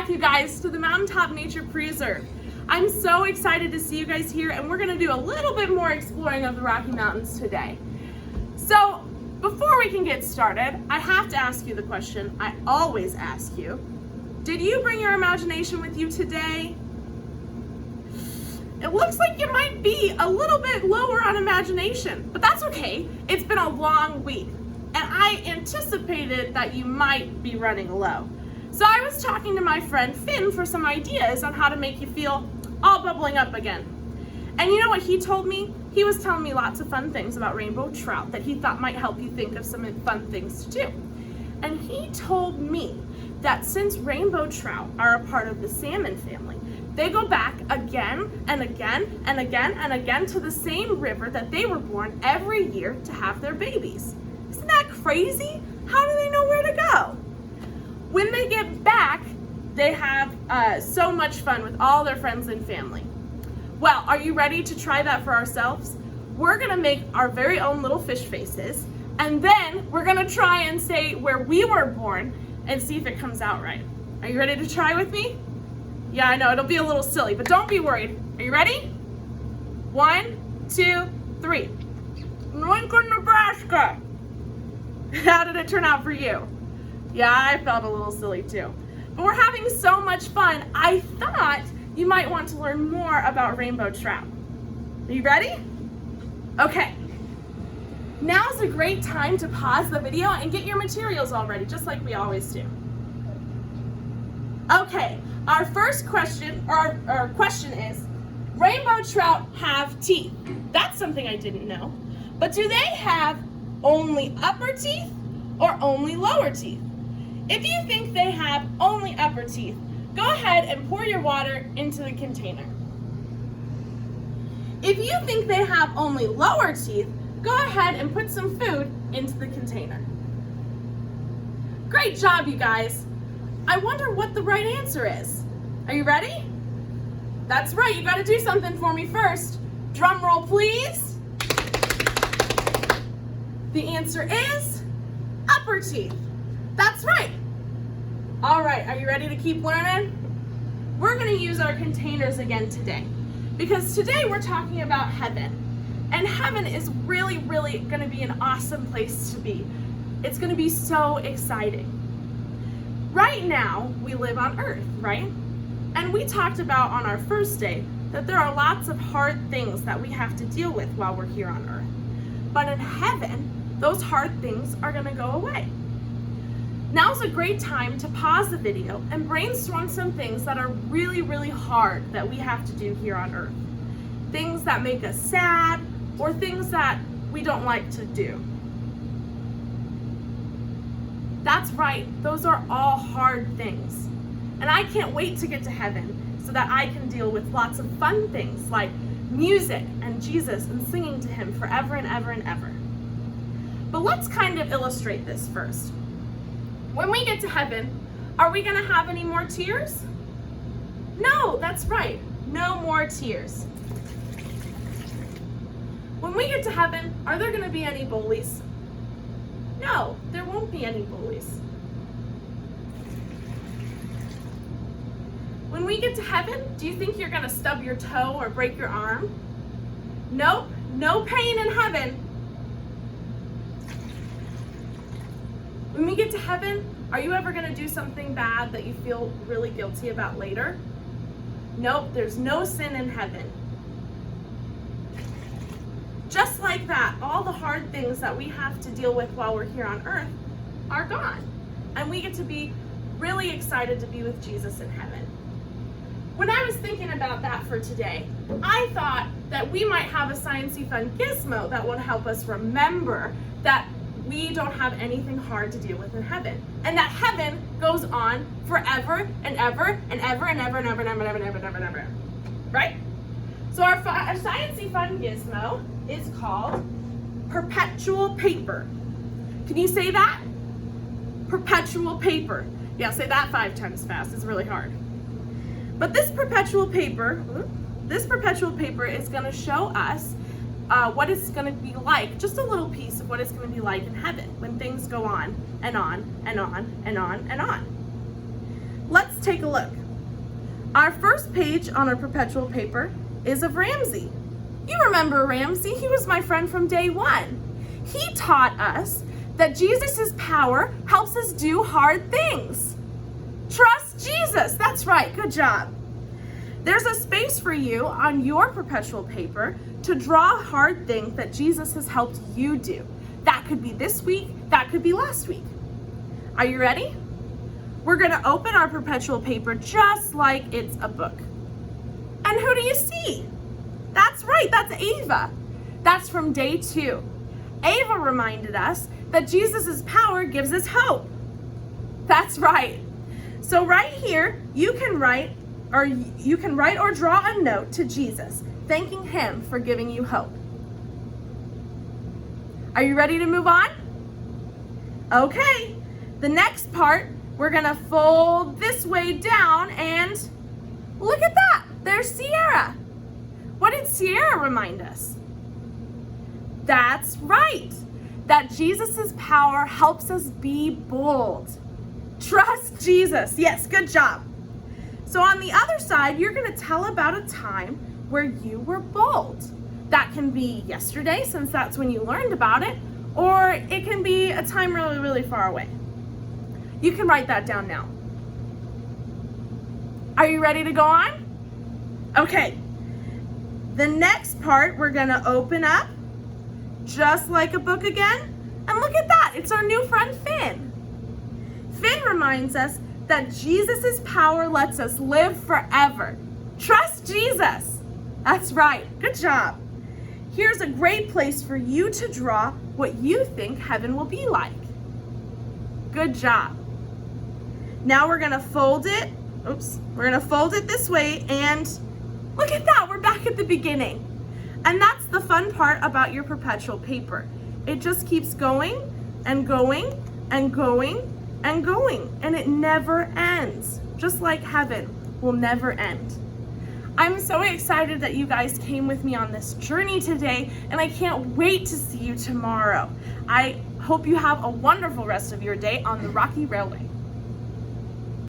back, you guys, to the Mountaintop Nature Preserve. I'm so excited to see you guys here, and we're going to do a little bit more exploring of the Rocky Mountains today. So, before we can get started, I have to ask you the question I always ask you. Did you bring your imagination with you today? It looks like you might be a little bit lower on imagination, but that's okay. It's been a long week, and I anticipated that you might be running low. So I was talking to my friend Finn for some ideas on how to make you feel all bubbling up again. And you know what he told me? He was telling me lots of fun things about rainbow trout that he thought might help you think of some fun things to do. And he told me that since rainbow trout are a part of the salmon family, they go back again and again and again and again to the same river that they were born every year to have their babies. Isn't that crazy? How do they know where to go? When they get back, they have so much fun with all their friends and family. Well, are you ready to try that for ourselves? We're gonna make our very own little fish faces, and then we're gonna try and say where we were born and see if it comes out right. Are you ready to try with me? Yeah, I know, it'll be a little silly, but don't be worried. Are you ready? 1, 2, 3. Lincoln, Nebraska. How did it turn out for you? Yeah, I felt a little silly too. But we're having so much fun, I thought you might want to learn more about rainbow trout. Are you ready? Okay. Now's a great time to pause the video and get your materials all ready, just like we always do. Okay, our first question, or our question is, rainbow trout have teeth. That's something I didn't know. But do they have only upper teeth or only lower teeth? If you think they have only upper teeth, go ahead and pour your water into the container. If you think they have only lower teeth, go ahead and put some food into the container. Great job, you guys. I wonder what the right answer is. Are you ready? That's right, you gotta do something for me first. Drum roll, please. The answer is upper teeth. That's right. All right, are you ready to keep learning? We're gonna use our containers again today, because today we're talking about heaven. And heaven is really, really gonna be an awesome place to be. It's gonna be so exciting. Right now, we live on earth, right? And we talked about on our first day that there are lots of hard things that we have to deal with while we're here on earth. But in heaven, those hard things are gonna go away. Now's a great time to pause the video and brainstorm some things that are really, really hard that we have to do here on earth. Things that make us sad, or things that we don't like to do. That's right, those are all hard things. And I can't wait to get to heaven so that I can deal with lots of fun things like music and Jesus and singing to him forever and ever and ever. But let's kind of illustrate this first. When we get to heaven, are we gonna have any more tears? No, that's right, no more tears. When we get to heaven, are there gonna be any bullies? No, there won't be any bullies. When we get to heaven, do you think you're gonna stub your toe or break your arm? Nope, no pain in heaven. When we get to heaven, are you ever gonna do something bad that you feel really guilty about later? Nope, there's no sin in heaven. Just like that, all the hard things that we have to deal with while we're here on earth are gone. And we get to be really excited to be with Jesus in heaven. When I was thinking about that for today, I thought that we might have a sciencey fun gizmo that would help us remember that we don't have anything hard to deal with in heaven. And that heaven goes on forever and ever and ever and ever and ever and ever and ever and ever and ever and ever. Right? So our sciencey fun gizmo is called Perpetual Paper. Can you say that? Perpetual Paper. Yeah, say that 5 times fast. It's really hard. But this Perpetual Paper is going to show us what it's going to be like, just a little piece of what it's going to be like in heaven when things go on and on and on and on and on. Let's take a look. Our first page on our perpetual paper is of Ramsey. You remember Ramsey? He was my friend from day one. He taught us that Jesus' power helps us do hard things. Trust Jesus. That's right. Good job. There's a space for you on your perpetual paper to draw a hard thing that Jesus has helped you do. That could be this week. That could be last week. Are you ready? We're going to open our perpetual paper just like it's a book. And who do you see? That's right. That's Ava. That's from day 2. Ava reminded us that Jesus' power gives us hope. That's right. So right here, you can write or draw a note to Jesus, thanking him for giving you hope. Are you ready to move on? Okay. The next part, we're gonna fold this way down and look at that. There's Sierra. What did Sierra remind us? That's right. That Jesus' power helps us be bold. Trust Jesus. Yes, good job. So on the other side, you're going to tell about a time where you were bold. That can be yesterday, since that's when you learned about it, or it can be a time really, really far away. You can write that down now. Are you ready to go on? Okay. The next part, we're going to open up just like a book again. And look at that. It's our new friend, Finn. Finn reminds us that Jesus' power lets us live forever. Trust Jesus. That's right. Good job. Here's a great place for you to draw what you think heaven will be like. Good job. Now we're going to fold it. We're going to fold it this way, and look at that. We're back at the beginning. And that's the fun part about your perpetual paper. It just keeps going and going and going and going, and it never ends, just like heaven will never end. I'm so excited that you guys came with me on this journey today, and I can't wait to see you tomorrow. I hope you have a wonderful rest of your day on the Rocky Railway.